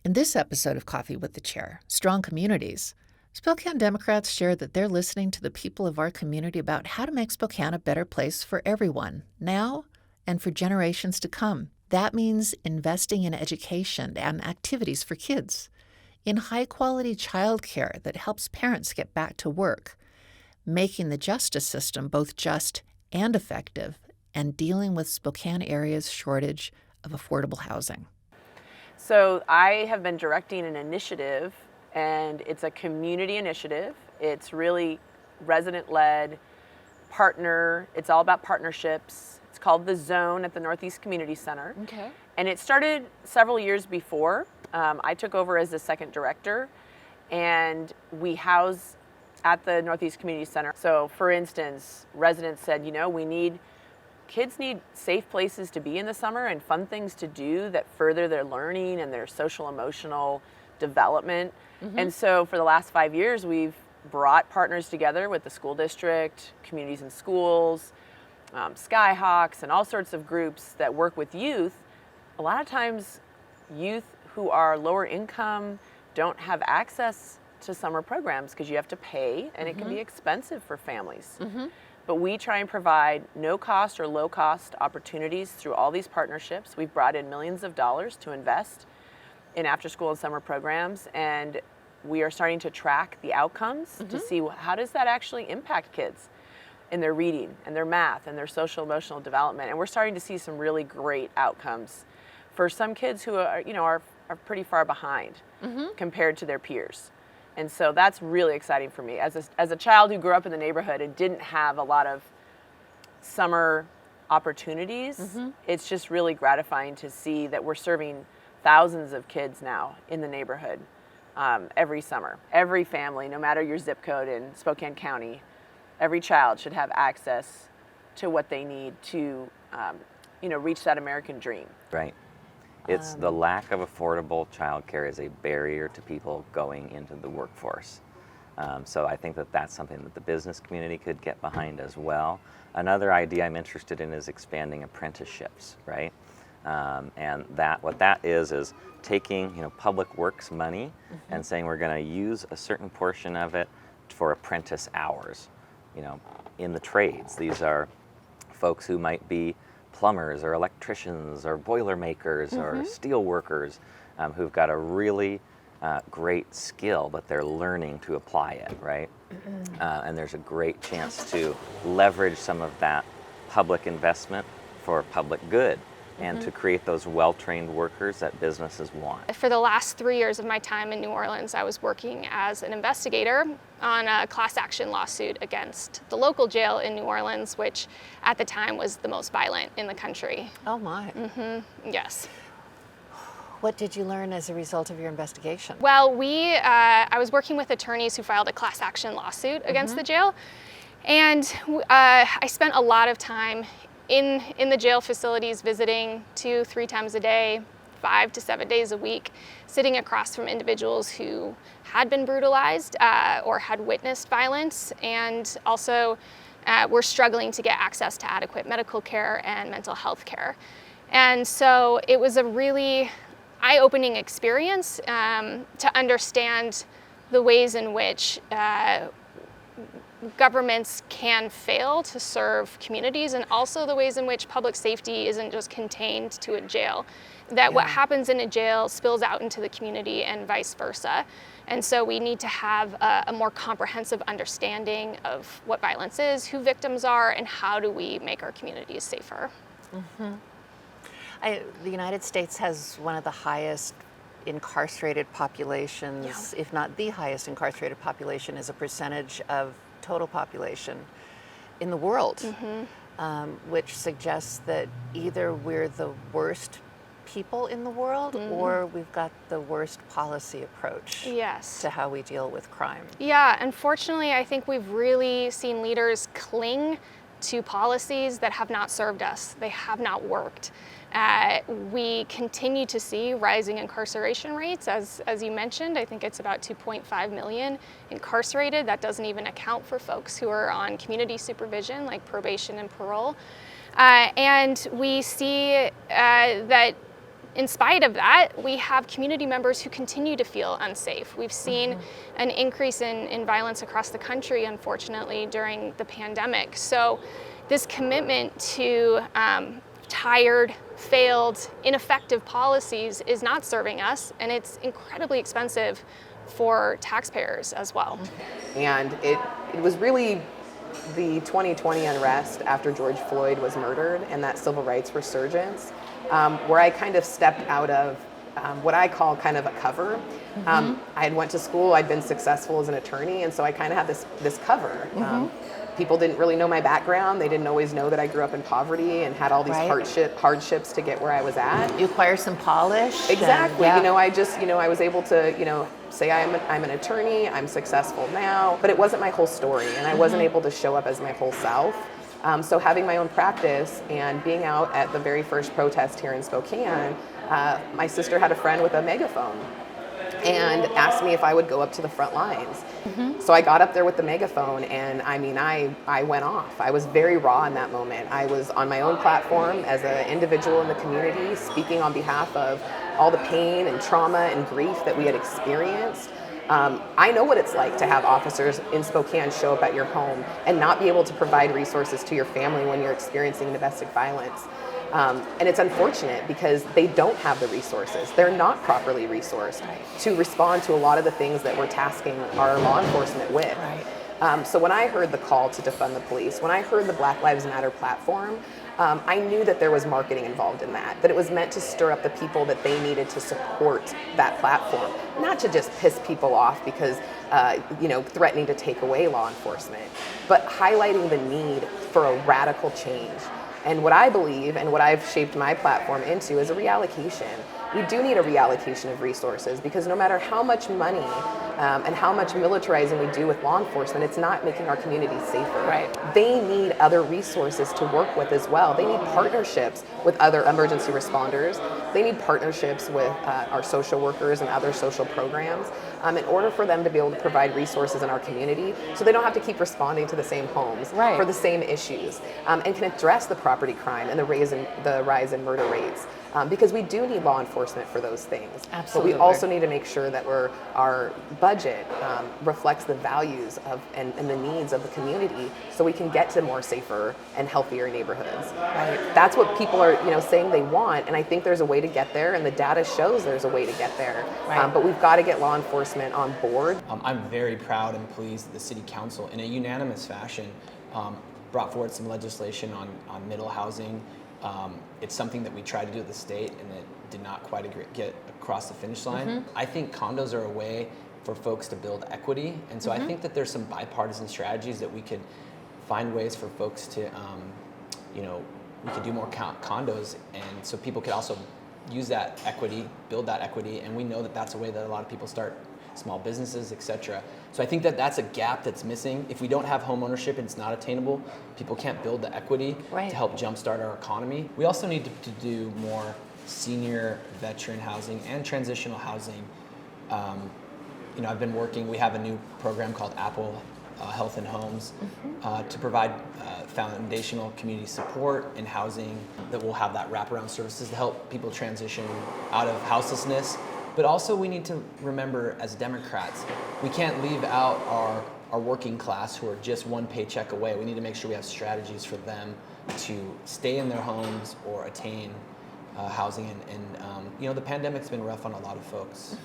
In this episode of Coffee with the Chair, Strong Communities, Spokane Democrats share that they're listening to the people of our community about how to make Spokane a better place for everyone, now and for generations to come. That means investing in education and activities for kids, in high-quality childcare that helps parents get back to work, making the justice system both just and effective, and dealing with Spokane area's shortage of affordable housing. So I have been directing an initiative, and it's a community initiative. It's really resident-led, partner. It's all about partnerships. It's called The Zone at the Northeast Community Center. Okay. And it started several years before. I took over as the second director, and we house at the Northeast Community Center. So for instance, residents said, kids need safe places to be in the summer and fun things to do that further their learning and their social emotional development. Mm-hmm. And so for the last 5 years, we've brought partners together with the school district, communities and schools, Skyhawks, and all sorts of groups that work with youth. A lot of times youth who are lower income don't have access to summer programs because you have to pay, and it can be expensive for families. Mm-hmm. But we try and provide no-cost or low-cost opportunities through all these partnerships. We've brought in millions of dollars to invest in after-school and summer programs, and we are starting to track the outcomes to see how does that actually impact kids in their reading and their math and their social emotional development. And we're starting to see some really great outcomes for some kids who are pretty far behind compared to their peers. And so that's really exciting for me. As a child who grew up in the neighborhood and didn't have a lot of summer opportunities, it's just really gratifying to see that we're serving thousands of kids now in the neighborhood every summer. Every family, no matter your zip code in Spokane County, every child should have access to what they need to reach that American dream. Right. It's the lack of affordable childcare is a barrier to people going into the workforce. So I think that that's something that the business community could get behind as well. Another idea I'm interested in is expanding apprenticeships, right? And what that is taking public works money and saying we're going to use a certain portion of it for apprentice hours, in the trades. These are folks who might be plumbers or electricians or boilermakers or steel workers who've got a really great skill, but they're learning to apply it, right? And there's a great chance to leverage some of that public investment for public good and to create those well-trained workers that businesses want. For the last 3 years of my time in New Orleans, I was working as an investigator on a class action lawsuit against the local jail in New Orleans, which at the time was the most violent in the country. Oh my. Yes. What did you learn as a result of your investigation? Well, I was working with attorneys who filed a class action lawsuit against the jail, and I spent a lot of time in the jail facilities, visiting 2-3 times a day, 5 to 7 days a week, sitting across from individuals who had been brutalized or had witnessed violence, and also were struggling to get access to adequate medical care and mental health care. And so it was a really eye-opening experience to understand the ways in which governments can fail to serve communities, and also the ways in which public safety isn't just contained to a jail. That what happens in a jail spills out into the community and vice versa. And so we need to have a more comprehensive understanding of what violence is, who victims are, and how do we make our communities safer. The United States has one of the highest incarcerated populations, if not the highest incarcerated population as a percentage of total population in the world, which suggests that either we're the worst people in the world or we've got the worst policy approach to how we deal with crime. Yeah, unfortunately, I think we've really seen leaders cling to policies that have not served us. They have not worked. We continue to see rising incarceration rates. As you mentioned, I think it's about 2.5 million incarcerated. That doesn't even account for folks who are on community supervision, like probation and parole. And we see that in spite of that, we have community members who continue to feel unsafe. We've seen an increase in violence across the country, unfortunately, during the pandemic. So this commitment to tired, failed, ineffective policies is not serving us, and it's incredibly expensive for taxpayers as well. And it was really the 2020 unrest after George Floyd was murdered and that civil rights resurgence, where I kind of stepped out of what I call kind of a cover. I had went to school, I'd been successful as an attorney, and so I kind of had this cover. People didn't really know my background. They didn't always know that I grew up in poverty and had all these hardships to get where I was at. You acquire some polish. Exactly. And, I was able to, say I'm an attorney, I'm successful now, but it wasn't my whole story, and I wasn't able to show up as my whole self. So having my own practice and being out at the very first protest here in Spokane, my sister had a friend with a megaphone and asked me if I would go up to the front lines. So I got up there with the megaphone, and I went off. I was very raw in that moment. I was on my own platform as an individual in the community, speaking on behalf of all the pain and trauma and grief that we had experienced. I know what it's like to have officers in Spokane show up at your home and not be able to provide resources to your family when you're experiencing domestic violence. And it's unfortunate because they don't have the resources. They're not properly resourced to respond to a lot of the things that we're tasking our law enforcement with. So when I heard the call to defund the police, when I heard the Black Lives Matter platform, I knew that there was marketing involved in that it was meant to stir up the people that they needed to support that platform, not to just piss people off because, threatening to take away law enforcement, but highlighting the need for a radical change. And what I believe and what I've shaped my platform into is a reallocation. We do need a reallocation of resources because no matter how much money and how much militarizing we do with law enforcement, it's not making our communities safer. They need other resources to work with as well. They need partnerships with other emergency responders. They need partnerships with our social workers and other social programs in order for them to be able to provide resources in our community so they don't have to keep responding to the same homes for the same issues and can address the property crime and the rise in murder rates. Because we do need law enforcement for those things. Absolutely. But we also need to make sure that our budget reflects the values of and the needs of the community so we can get to more safer and healthier neighborhoods. That's what people are saying they want, and I think there's a way to get there, and the data shows there's a way to get there. But we've got to get law enforcement on board. I'm very proud and pleased that the City Council, in a unanimous fashion, brought forward some legislation on middle housing. It's something that we tried to do at the state and it did not quite get across the finish line. I think condos are a way for folks to build equity, and so I think that there's some bipartisan strategies that we could find ways for folks to, we could do more condos, and so people could also use that equity, build that equity, and we know that that's a way that a lot of people start small businesses, etc. So I think that that's a gap that's missing. If we don't have home ownership and it's not attainable, people can't build the equity to help jumpstart our economy. We also need to do more senior veteran housing and transitional housing. I've been working, we have a new program called Apple Health and Homes to provide foundational community support in housing that will have that wraparound services to help people transition out of houselessness. But also we need to remember as Democrats, we can't leave out our working class who are just one paycheck away. We need to make sure we have strategies for them to stay in their homes or attain housing. And the pandemic's been rough on a lot of folks.